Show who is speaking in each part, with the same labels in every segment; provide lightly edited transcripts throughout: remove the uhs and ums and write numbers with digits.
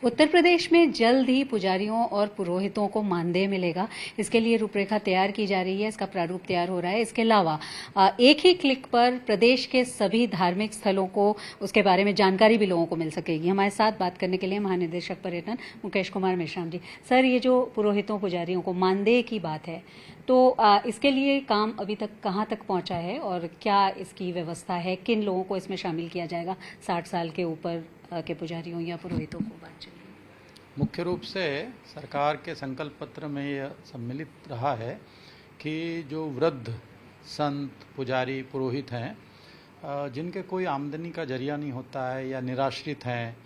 Speaker 1: उत्तर प्रदेश में जल्द ही पुजारियों और पुरोहितों को मानदेय मिलेगा। इसके लिए रूपरेखा तैयार की जा रही है, इसका प्रारूप तैयार हो रहा है। इसके अलावा एक ही क्लिक पर प्रदेश के सभी धार्मिक स्थलों को उसके बारे में जानकारी भी लोगों को मिल सकेगी। हमारे साथ बात करने के लिए महानिदेशक पर्यटन मुकेश कुमार मेश्राम जी। सर, ये जो पुरोहितों पुजारियों को मानदेय की बात है, तो इसके लिए काम अभी तक कहाँ तक पहुंचा है और क्या इसकी व्यवस्था है? किन लोगों को इसमें शामिल किया जाएगा? 60 साल के ऊपर के पुजारियों या पुरोहितों को बात चलिए।
Speaker 2: मुख्य रूप से सरकार के संकल्प पत्र में यह सम्मिलित रहा है कि जो वृद्ध संत पुजारी पुरोहित हैं, जिनके कोई आमदनी का जरिया नहीं होता है या निराश्रित हैं,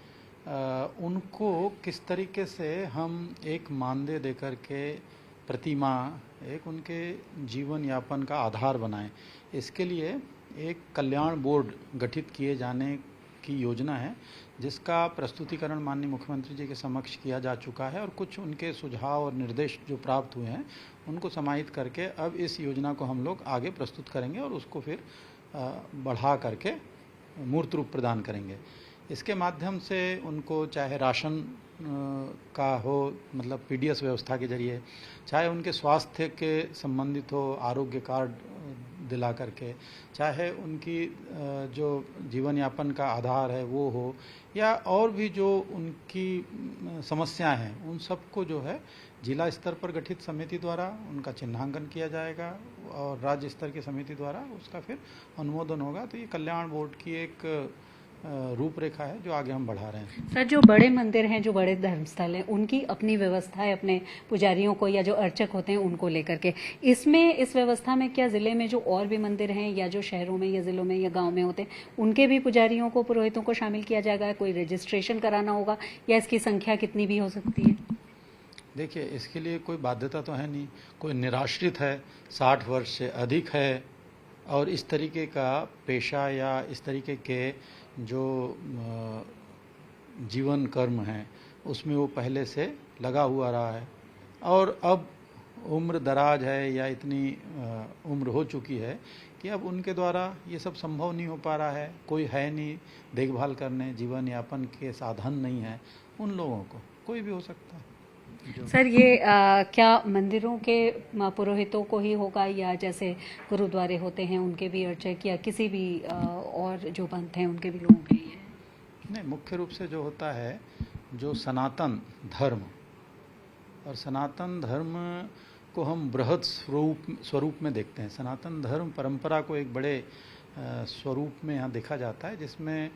Speaker 2: उनको किस तरीके से हम एक मानदेय देकर के प्रतिमाह एक उनके जीवन यापन का आधार बनाएं। इसके लिए एक कल्याण बोर्ड गठित किए जाने की योजना है, जिसका प्रस्तुतिकरण माननीय मुख्यमंत्री जी के समक्ष किया जा चुका है और कुछ उनके सुझाव और निर्देश जो प्राप्त हुए हैं उनको समाहित करके अब इस योजना को हम लोग आगे प्रस्तुत करेंगे और उसको फिर बढ़ा करके मूर्त रूप प्रदान करेंगे। इसके माध्यम से उनको चाहे राशन का हो, मतलब पीडीएस व्यवस्था के जरिए, चाहे उनके स्वास्थ्य के संबंधित हो आरोग्य कार्ड दिला करके, चाहे उनकी जो जीवन यापन का आधार है वो हो, या और भी जो उनकी समस्याएं हैं उन सबको जो है जिला स्तर पर गठित समिति द्वारा उनका चिन्हांकन किया जाएगा और राज्य स्तर की समिति द्वारा उसका फिर अनुमोदन होगा। तो ये कल्याण बोर्ड की एक रूपरेखा है जो आगे हम बढ़ा रहे हैं।
Speaker 1: सर, जो बड़े मंदिर हैं, जो बड़े धर्मस्थल हैं, उनकी अपनी व्यवस्था है अपने पुजारियों को या जो अर्चक होते हैं उनको लेकर के। इसमें इस व्यवस्था में क्या जिले में जो और भी मंदिर हैं या जो शहरों में या जिलों में या गांव में होते हैं उनके भी पुजारियों को पुरोहितों को शामिल किया जाएगा? कोई रजिस्ट्रेशन कराना होगा या इसकी संख्या कितनी भी हो सकती है?
Speaker 2: देखिए, इसके लिए कोई बाध्यता तो है नहीं। कोई निराश्रित है, 60 वर्ष से अधिक है और इस तरीके का पेशा या इस तरीके के जो जीवन कर्म हैं उसमें वो पहले से लगा हुआ रहा है और अब उम्र दराज है या इतनी उम्र हो चुकी है कि अब उनके द्वारा ये सब संभव नहीं हो पा रहा है, कोई है नहीं देखभाल करने, जीवन यापन के साधन नहीं है, उन लोगों को कोई भी हो सकता है।
Speaker 1: सर, ये क्या मंदिरों के पुरोहितों को ही होगा या जैसे गुरुद्वारे होते हैं उनके भी अर्चक या किसी भी और जो पंथ हैं उनके भी लोगों के लिए?
Speaker 2: नहीं, मुख्य रूप से जो होता है जो सनातन धर्म, और सनातन धर्म को हम बृहद स्वरूप में देखते हैं। सनातन धर्म परंपरा को एक बड़े स्वरूप में यहाँ देखा जाता है, जिसमें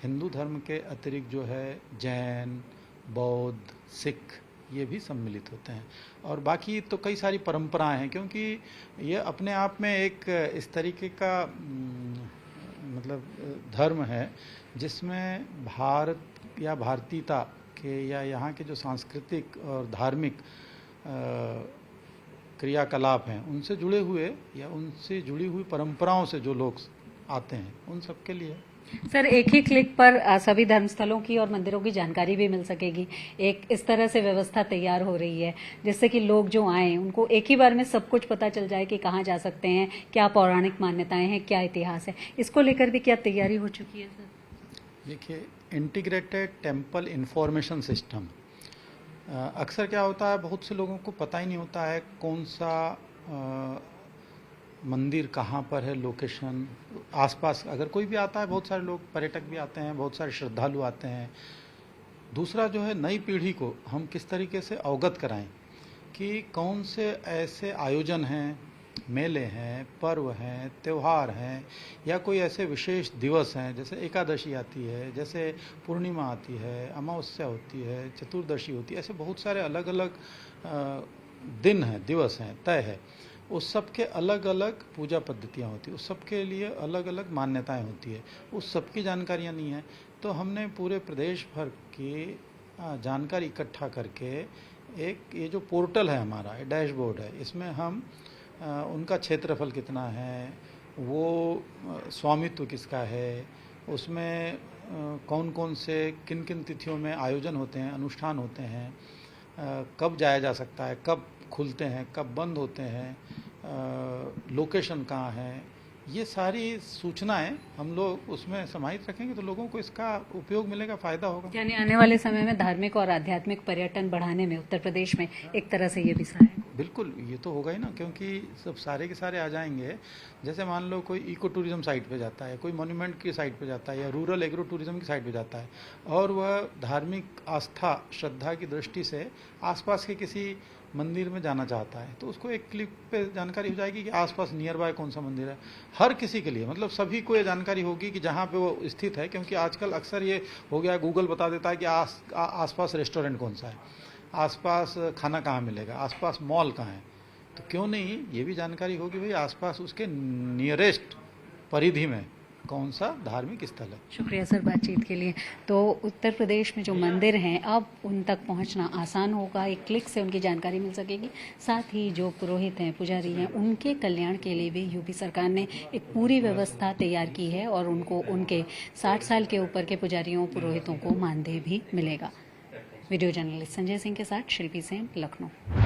Speaker 2: हिंदू धर्म के अतिरिक्त जो है जैन, बौद्ध, सिख ये भी सम्मिलित होते हैं और बाकी तो कई सारी परंपराएं हैं, क्योंकि ये अपने आप में एक इस तरीके का मतलब धर्म है जिसमें भारत या भारतीयता के या यहाँ के जो सांस्कृतिक और धार्मिक क्रियाकलाप हैं उनसे जुड़े हुए या उनसे जुड़ी हुई परंपराओं से जो लोग आते हैं उन सब के लिए।
Speaker 1: सर, एक ही क्लिक पर सभी धर्मस्थलों की और मंदिरों की जानकारी भी मिल सकेगी। एक इस तरह से व्यवस्था तैयार हो रही है जिससे कि लोग जो आए उनको एक ही बार में सब कुछ पता चल जाए कि कहाँ जा सकते हैं, क्या पौराणिक मान्यताएं हैं, क्या इतिहास है। इसको लेकर भी क्या तैयारी हो चुकी है सर?
Speaker 2: देखिए, इंटीग्रेटेड टेम्पल इंफॉर्मेशन सिस्टम, अक्सर क्या होता है बहुत से लोगों को पता ही नहीं होता है कौन सा मंदिर कहाँ पर है, लोकेशन आसपास अगर कोई भी आता है, बहुत सारे लोग पर्यटक भी आते हैं, बहुत सारे श्रद्धालु आते हैं। दूसरा जो है नई पीढ़ी को हम किस तरीके से अवगत कराएं कि कौन से ऐसे आयोजन हैं, मेले हैं, पर्व हैं, त्यौहार हैं या कोई ऐसे विशेष दिवस हैं, जैसे एकादशी आती है, जैसे पूर्णिमा आती है, अमावस्या होती है, चतुर्दशी होती है, ऐसे बहुत सारे अलग अलग दिन हैं, दिवस हैं, तय है। उस सब के अलग अलग पूजा पद्धतियाँ होती है, उस सब के लिए अलग अलग मान्यताएं होती है, उस सब की जानकारियाँ नहीं है। तो हमने पूरे प्रदेश भर की जानकारी इकट्ठा करके एक ये जो पोर्टल है हमारा, ये डैशबोर्ड है, इसमें हम उनका क्षेत्रफल कितना है, वो स्वामित्व किसका है, उसमें कौन कौन से किन किन तिथियों में आयोजन होते हैं, अनुष्ठान होते हैं, कब जाया जा सकता है, कब खुलते हैं, कब बंद होते हैं, लोकेशन कहाँ है, ये सारी सूचनाएं हम लोग उसमें समाहित रखेंगे तो लोगों को इसका उपयोग मिलेगा, फायदा होगा।
Speaker 1: यानी आने वाले समय में धार्मिक और आध्यात्मिक पर्यटन बढ़ाने में उत्तर प्रदेश में एक तरह से ये भी सहायक होगा।
Speaker 2: बिल्कुल, ये तो होगा ही ना, क्योंकि सब सारे के सारे आ जाएंगे। जैसे मान लो कोई इको टूरिज्म साइट पे जाता है, कोई मॉन्यूमेंट की साइट पे जाता है या रूरल एग्रो टूरिज्म की साइट पे जाता है और वह धार्मिक आस्था श्रद्धा की दृष्टि से आसपास के किसी मंदिर में जाना चाहता है तो उसको एक क्लिक पे जानकारी हो जाएगी कि आसपास नियर बाय कौन सा मंदिर है। हर किसी के लिए, मतलब सभी को ये जानकारी होगी कि जहाँ पे वो स्थित है, क्योंकि आजकल अक्सर ये हो गया, गूगल बता देता है कि आसपास रेस्टोरेंट कौन सा है, आसपास खाना कहाँ मिलेगा, आसपास मॉल कहाँ है। तो क्यों नहीं ये भी जानकारी होगी भाई आसपास उसके नियरेस्ट परिधि में कौन सा धार्मिक स्थल है।
Speaker 1: शुक्रिया सर बातचीत के लिए। तो उत्तर प्रदेश में जो मंदिर हैं अब उन तक पहुंचना आसान होगा, एक क्लिक से उनकी जानकारी मिल सकेगी। साथ ही जो पुरोहित हैं, पुजारी हैं, उनके कल्याण के लिए भी यूपी सरकार ने एक पूरी व्यवस्था तैयार की है और उनको उनके 60 साल के ऊपर के पुजारियों पुरोहितों को मानदेय भी मिलेगा। वीडियो जर्नलिस्ट संजय सिंह के साथ शिल्पी सेन, लखनऊ।